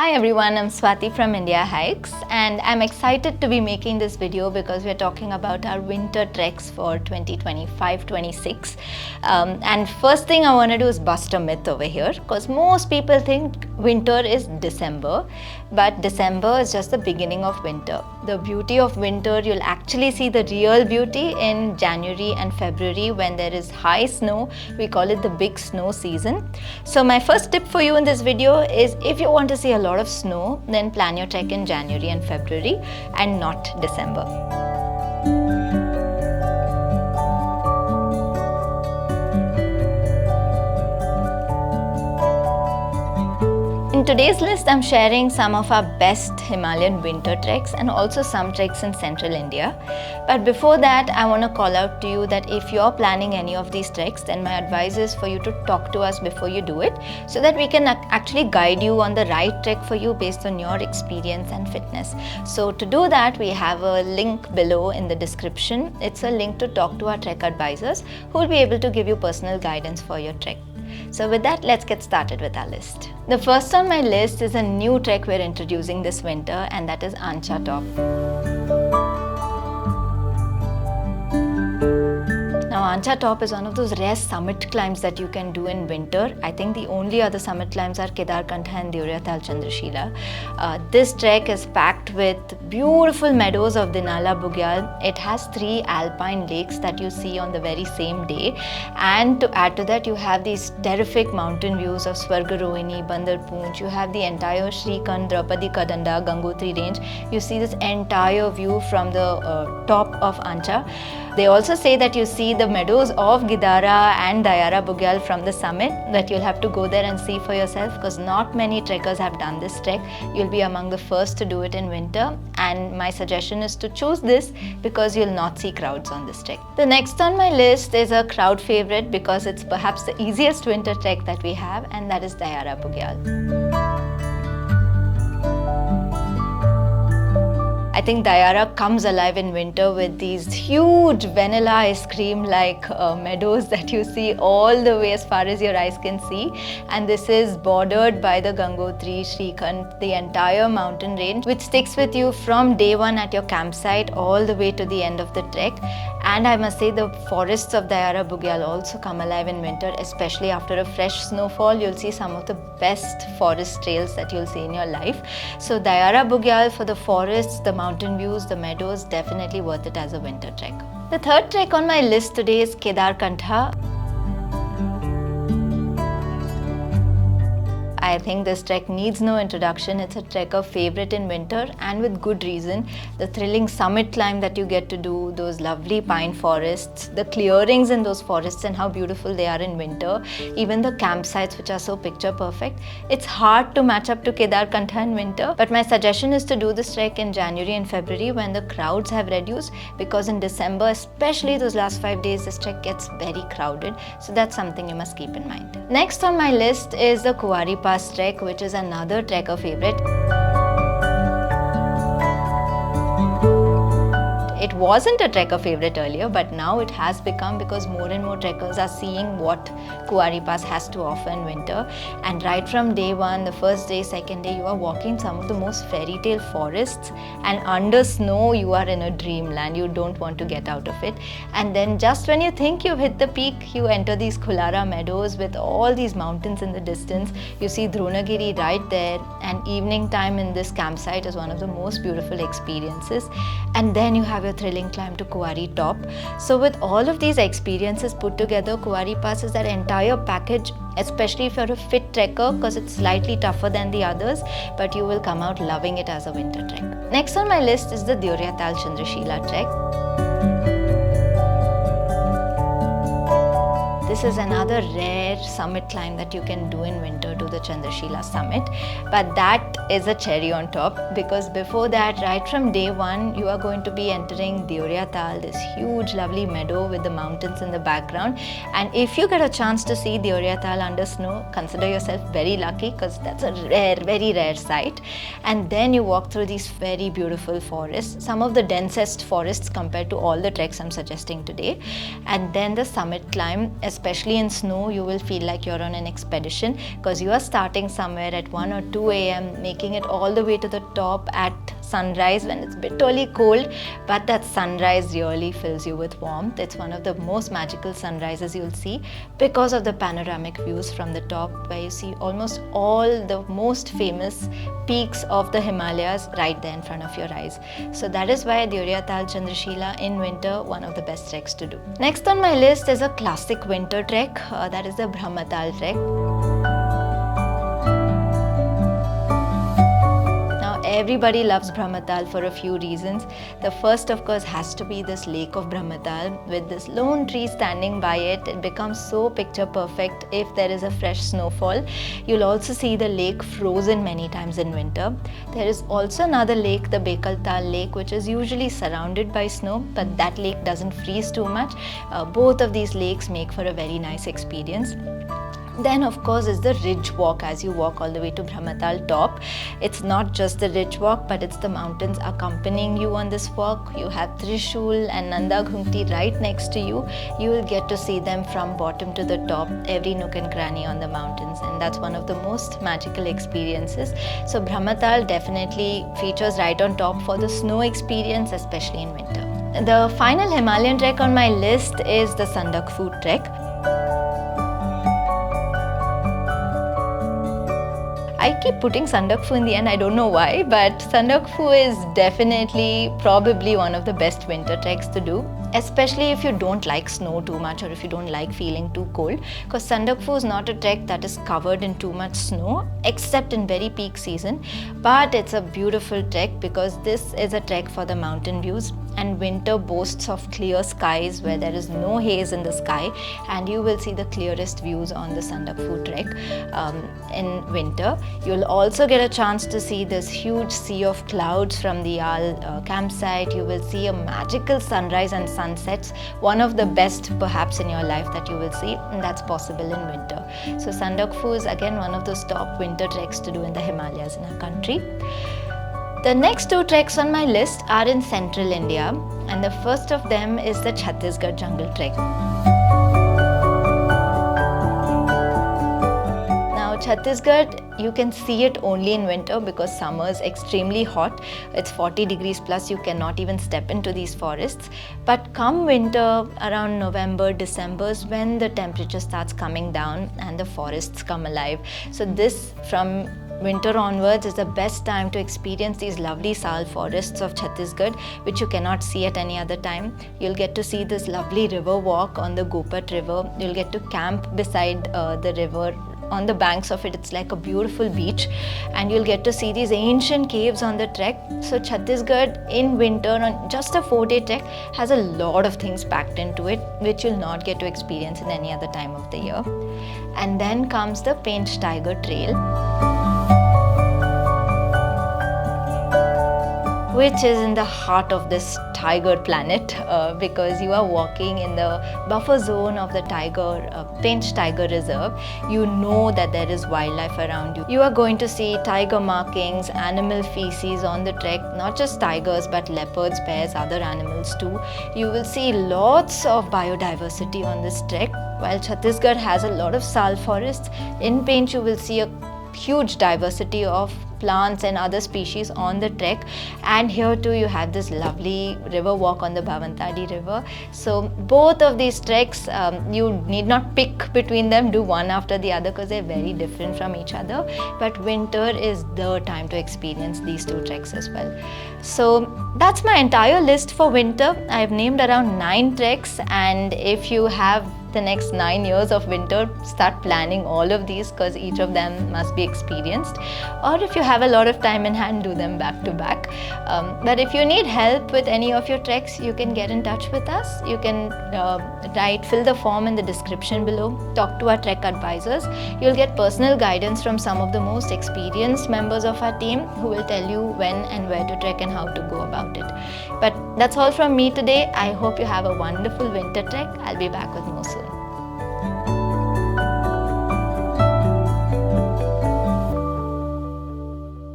Hi everyone, I'm Swathi from Indiahikes and I'm excited to be making this video because we're talking about our winter treks for 2025-26. And first thing I want to do is bust a myth over here because most people think winter is December, but December is just the beginning of winter. The beauty of winter, you'll actually see the real beauty in January and February when there is high snow. We call it the big snow season. So my first tip for you in this video is if you want to see a lot of snow, then plan your trek in January and February and not December. In today's list, I'm sharing some of our best Himalayan winter treks and also some treks in central India. But before that, I want to call out to you that if you're planning any of these treks, then my advice is for you to talk to us before you do it so that we can actually guide you on the right trek for you based on your experience and fitness. So to do that, we have a link below in the description. It's a link to talk to our trek advisors who will be able to give you personal guidance for your trek. So with that, let's get started with our list. The first on my list is a new trek we're introducing this winter, and that is Aancha Top. Now, Aancha Top is one of those rare summit climbs that you can do in winter. I think the only other summit climbs are Kedarkantha and Deoriatal Chandrashila. This trek is packed with beautiful meadows of Dayara Bugyal. It has 3 alpine lakes that you see on the very same day. And to add to that, you have these terrific mountain views of Swargarohini, Bandar Pench. You have the entire Shrikand, Draupadi Kadanda, Gangotri range. You see this entire view from the top of Aancha. They also say that you see the meadows of Gidara and Dayara Bugyal from the summit, that you'll have to go there and see for yourself because not many trekkers have done this trek. You'll be among the first to do it in winter, and my suggestion is to choose this because you'll not see crowds on this trek. The next on my list is a crowd favorite because it's perhaps the easiest winter trek that we have, and that is Dayara Bugyal. I think Dayara comes alive in winter with these huge vanilla ice cream like meadows that you see all the way as far as your eyes can see, and this is bordered by the Gangotri, Shrikand, the entire mountain range which sticks with you from day one at your campsite all the way to the end of the trek. And I must say the forests of Dayara Bugyal also come alive in winter, especially after a fresh snowfall. You'll see some of the best forest trails that you'll see in your life. So Dayara Bugyal for the forests, the mountain views, the meadows, definitely worth it as a winter trek. The third trek on my list today is Kedarkantha. I think this trek needs no introduction. It's a trekker favorite in winter, and with good reason. The thrilling summit climb that you get to do, those lovely pine forests, the clearings in those forests and how beautiful they are in winter, even the campsites which are so picture perfect. It's hard to match up to Kedarkantha in winter, but my suggestion is to do this trek in January and February when the crowds have reduced, because in December, especially those last 5 days, this trek gets very crowded. So that's something you must keep in mind. Next on my list is the Kuari Pass trek, which is another trekker favorite. It wasn't a trekker favorite earlier, but now it has become because more and more trekkers are seeing what Kuari Pass has to offer in winter. And right from day one, the first day, second day, you are walking some of the most fairy tale forests, and under snow you are in a dreamland. You don't want to get out of it. And then just when you think you've hit the peak, you enter these Khulara meadows with all these mountains in the distance. You see Dronagiri right there, and evening time in this campsite is one of the most beautiful experiences. And then you have your thrilling climb to Kuari Top. So with all of these experiences put together, Kuari Pass is that entire package, especially if you're a fit trekker, because it's slightly tougher than the others, but you will come out loving it as a winter trek. Next on my list is the Deoriatal Chandrashila trek. This is another rare summit climb that you can do in winter to the Chandrashila summit, but that is a cherry on top because before that, right from day one, you are going to be entering Deoriatal, this huge lovely meadow with the mountains in the background. And if you get a chance to see Deoriatal under snow, consider yourself very lucky because that's a rare, very rare sight. And then you walk through these very beautiful forests, some of the densest forests compared to all the treks I'm suggesting today. And then the summit climb, especially especially in snow, you will feel like you're on an expedition because you are starting somewhere at 1 or 2 a.m., making it all the way to the top at sunrise when it's bitterly cold, but that sunrise really fills you with warmth. It's one of the most magical sunrises you'll see because of the panoramic views from the top, where you see almost all the most famous peaks of the Himalayas right there in front of your eyes. So that is why Deoriatal Chandrashila in winter, one of the best treks to do. Next on my list is a classic winter trek, that is the Brahmatal trek. Everybody loves Brahmatal for a few reasons. The first, of course, has to be this lake of Brahmatal with this lone tree standing by it. It becomes so picture perfect if there is a fresh snowfall. You'll also see the lake frozen many times in winter. There is also another lake, the Bekaltal lake, which is usually surrounded by snow, but that lake doesn't freeze too much. Both of these lakes make for a very nice experience. Then of course is the ridge walk as you walk all the way to Brahmatal top. It's not just the ridge walk, but it's the mountains accompanying you on this walk. You have Trishul and Nanda Ghumti right next to you. You will get to see them from bottom to the top, every nook and cranny on the mountains, and that's one of the most magical experiences. So Brahmatal definitely features right on top for the snow experience, especially in winter. The final Himalayan trek on my list is the Sandakphu trek. I keep putting Sandakphu in the end, I don't know why, but Sandakphu is definitely probably one of the best winter treks to do, especially if you don't like snow too much or if you don't like feeling too cold, because Sandakphu is not a trek that is covered in too much snow except in very peak season, but it's a beautiful trek because this is a trek for the mountain views, and winter boasts of clear skies where there is no haze in the sky, and you will see the clearest views on the Sandakphu trek in winter. You'll also get a chance to see this huge sea of clouds from the campsite. You will see a magical sunrise and sunsets, one of the best perhaps in your life that you will see, and that's possible in winter. So Sandakphu is again one of those top winter treks to do in the Himalayas in our country. The next two treks on my list are in central India, and the first of them is the Chhattisgarh jungle trek. Now Chhattisgarh, you can see it only in winter because summer is extremely hot. It's 40 degrees plus, you cannot even step into these forests. But come winter, around November, December is when the temperature starts coming down and the forests come alive. So this, from winter onwards, is the best time to experience these lovely sal forests of Chhattisgarh, which you cannot see at any other time. You'll get to see this lovely river walk on the Gopat river. You'll get to camp beside the river. On the banks of it, it's like a beautiful beach, and you'll get to see these ancient caves on the trek. So Chhattisgarh in winter on just a 4-day trek has a lot of things packed into it, which you'll not get to experience in any other time of the year. And then comes the Pench Tiger Trail, which is in the heart of this tiger planet because you are walking in the buffer zone of the Pench Tiger Reserve. You know that there is wildlife around you. You are going to see tiger markings, animal feces on the trek, not just tigers but leopards, bears, other animals too. You will see lots of biodiversity on this trek. While Chhattisgarh has a lot of sal forests, in Pench you will see a huge diversity of plants and other species on the trek, and here too you have this lovely river walk on the Bhavantadi river. So both of these treks, you need not pick between them, do one after the other because they're very different from each other, but winter is the time to experience these two treks as well. So that's my entire list for winter. I've named around 9 treks, and if you have the next 9 years of winter, start planning all of these because each of them must be experienced. Or if you have a lot of time in hand, do them back to back. But if you need help with any of your treks, you can get in touch with us. You can fill the form in the description below, talk to our trek advisors. You'll get personal guidance from some of the most experienced members of our team who will tell you when and where to trek and how to go about it. But that's all from me today. I hope you have a wonderful winter trek. I'll be back with more soon.